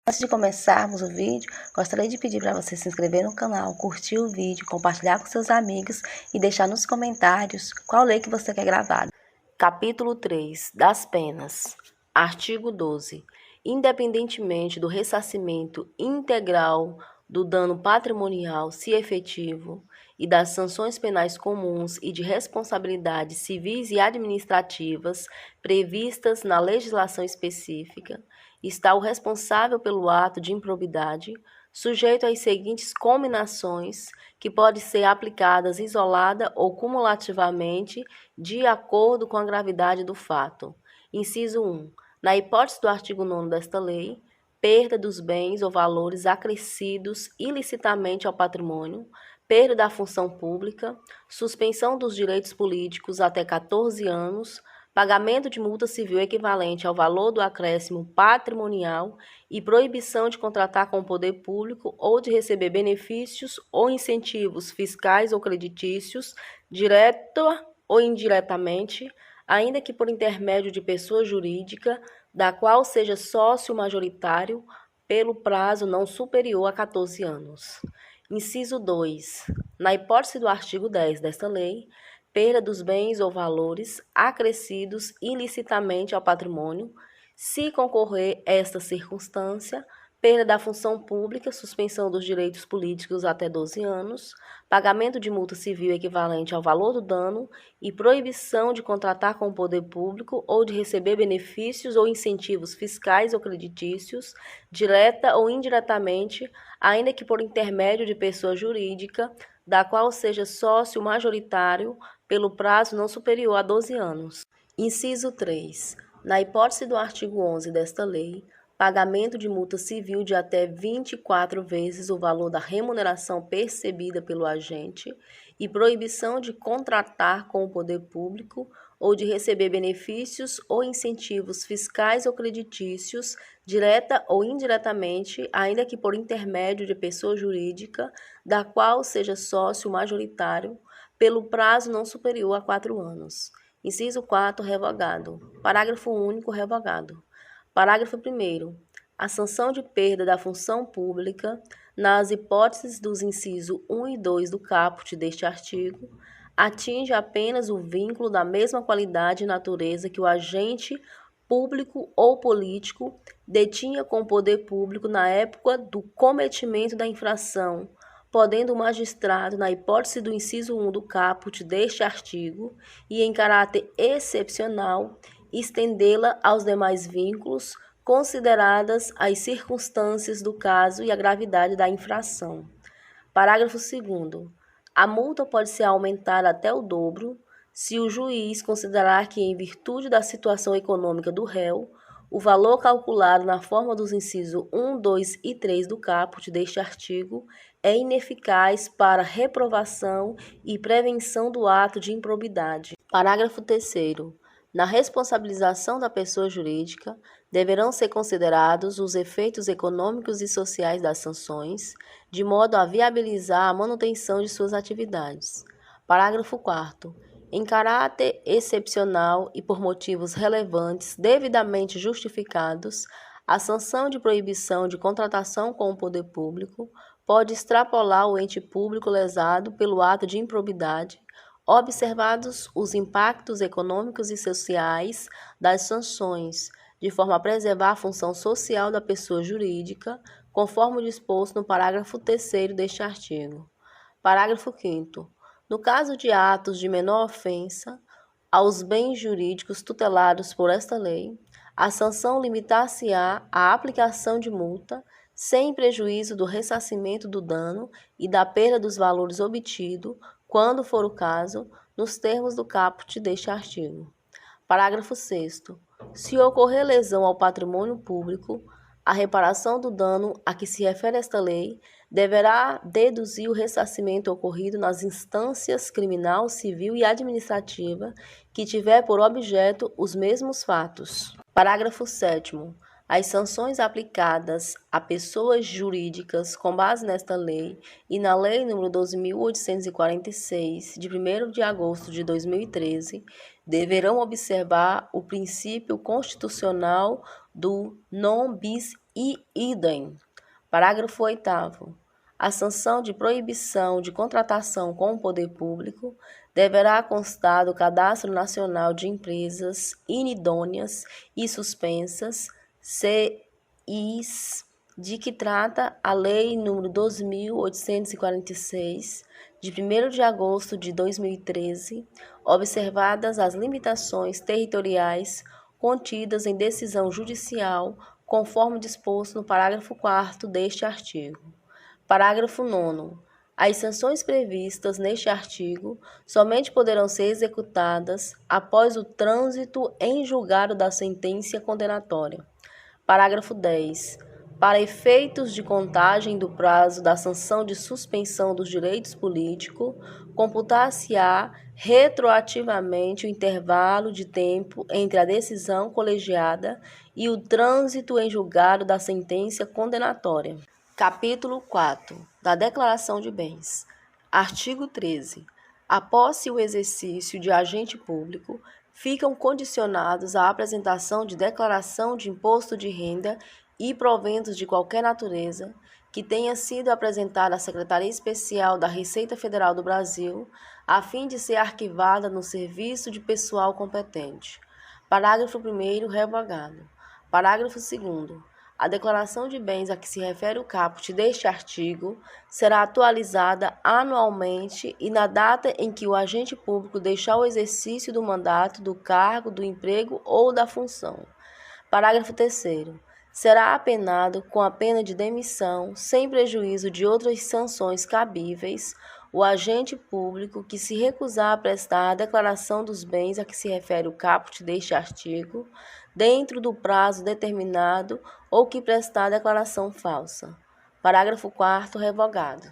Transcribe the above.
Antes de começarmos o vídeo, gostaria de pedir para você se inscrever no canal, curtir o vídeo, compartilhar com seus amigos e deixar nos comentários qual lei que você quer gravada. Capítulo 3 das penas. Artigo 12. Independentemente do ressarcimento integral do dano patrimonial, se efetivo, e das sanções penais comuns e de responsabilidades civis e administrativas previstas na legislação específica, está o responsável pelo ato de improbidade, sujeito às seguintes cominações, que podem ser aplicadas isolada ou cumulativamente, de acordo com a gravidade do fato. Inciso 1. Na hipótese do artigo 9º desta lei, perda dos bens ou valores acrescidos ilicitamente ao patrimônio, perda da função pública, suspensão dos direitos políticos até 14 anos, pagamento de multa civil equivalente ao valor do acréscimo patrimonial e proibição de contratar com o poder público ou de receber benefícios ou incentivos fiscais ou creditícios, direta ou indiretamente, ainda que por intermédio de pessoa jurídica, da qual seja sócio majoritário, pelo prazo não superior a 14 anos. Inciso 2. Na hipótese do artigo 10 desta lei, perda dos bens ou valores acrescidos ilicitamente ao patrimônio, se concorrer esta circunstância, perda da função pública, suspensão dos direitos políticos até 12 anos, pagamento de multa civil equivalente ao valor do dano e proibição de contratar com o poder público ou de receber benefícios ou incentivos fiscais ou creditícios, direta ou indiretamente, ainda que por intermédio de pessoa jurídica, da qual seja sócio majoritário, pelo prazo não superior a 12 anos. Inciso 3. Na hipótese do artigo 11 desta lei, pagamento de multa civil de até 24 vezes o valor da remuneração percebida pelo agente e proibição de contratar com o poder público ou de receber benefícios ou incentivos fiscais ou creditícios, direta ou indiretamente, ainda que por intermédio de pessoa jurídica, da qual seja sócio majoritário, pelo prazo não superior a 4 anos. Inciso 4, revogado. Parágrafo único, revogado. Parágrafo 1º. A sanção de perda da função pública, nas hipóteses dos incisos 1 e 2 do caput deste artigo, atinge apenas o vínculo da mesma qualidade e natureza que o agente público ou político detinha com o poder público na época do cometimento da infração, podendo o magistrado, na hipótese do inciso 1 do caput deste artigo, e em caráter excepcional, estendê-la aos demais vínculos, consideradas as circunstâncias do caso e a gravidade da infração. Parágrafo 2º. A multa pode ser aumentada até o dobro, se o juiz considerar que, em virtude da situação econômica do réu, o valor calculado na forma dos incisos 1, 2 e 3 do caput deste artigo é ineficaz para reprovação e prevenção do ato de improbidade. Parágrafo 3º. Na responsabilização da pessoa jurídica, deverão ser considerados os efeitos econômicos e sociais das sanções, de modo a viabilizar a manutenção de suas atividades. Parágrafo 4º. Em caráter excepcional e por motivos relevantes devidamente justificados, a sanção de proibição de contratação com o poder público pode extrapolar o ente público lesado pelo ato de improbidade, observados os impactos econômicos e sociais das sanções, de forma a preservar a função social da pessoa jurídica, conforme o disposto no parágrafo 3º deste artigo. Parágrafo 5º. No caso de atos de menor ofensa aos bens jurídicos tutelados por esta lei, a sanção limitar-se-á à aplicação de multa, sem prejuízo do ressarcimento do dano e da perda dos valores obtidos, quando for o caso, nos termos do caput deste artigo. Parágrafo 6º. Se ocorrer lesão ao patrimônio público, a reparação do dano a que se refere esta lei deverá deduzir o ressarcimento ocorrido nas instâncias criminal, civil e administrativa que tiver por objeto os mesmos fatos. Parágrafo 7º. As sanções aplicadas a pessoas jurídicas com base nesta lei e na Lei nº 12.846, de 1º de agosto de 2013, deverão observar o princípio constitucional do non bis e idem. Parágrafo 8º. A sanção de proibição de contratação com o poder público deverá constar do Cadastro Nacional de Empresas Inidôneas e Suspensas, CIS, de que trata a Lei nº 2.846, de 1º de agosto de 2013, observadas as limitações territoriais contidas em decisão judicial, conforme disposto no parágrafo 4º deste artigo. Parágrafo 9º. As sanções previstas neste artigo somente poderão ser executadas após o trânsito em julgado da sentença condenatória. Parágrafo 10. Para efeitos de contagem do prazo da sanção de suspensão dos direitos políticos, computar-se-á retroativamente o intervalo de tempo entre a decisão colegiada e o trânsito em julgado da sentença condenatória. Capítulo 4. Da Declaração de Bens. Artigo 13. A posse e o exercício de agente público ficam condicionados à apresentação de declaração de imposto de renda e proventos de qualquer natureza que tenha sido apresentada à Secretaria Especial da Receita Federal do Brasil, a fim de ser arquivada no serviço de pessoal competente. Parágrafo 1º, revogado. Parágrafo 2º. A declaração de bens a que se refere o caput deste artigo será atualizada anualmente e na data em que o agente público deixar o exercício do mandato, do cargo, do emprego ou da função. Parágrafo 3º. Será apenado com a pena de demissão, sem prejuízo de outras sanções cabíveis, o agente público que se recusar a prestar a declaração dos bens a que se refere o caput deste artigo, dentro do prazo determinado ou que prestar declaração falsa. Parágrafo 4º, revogado.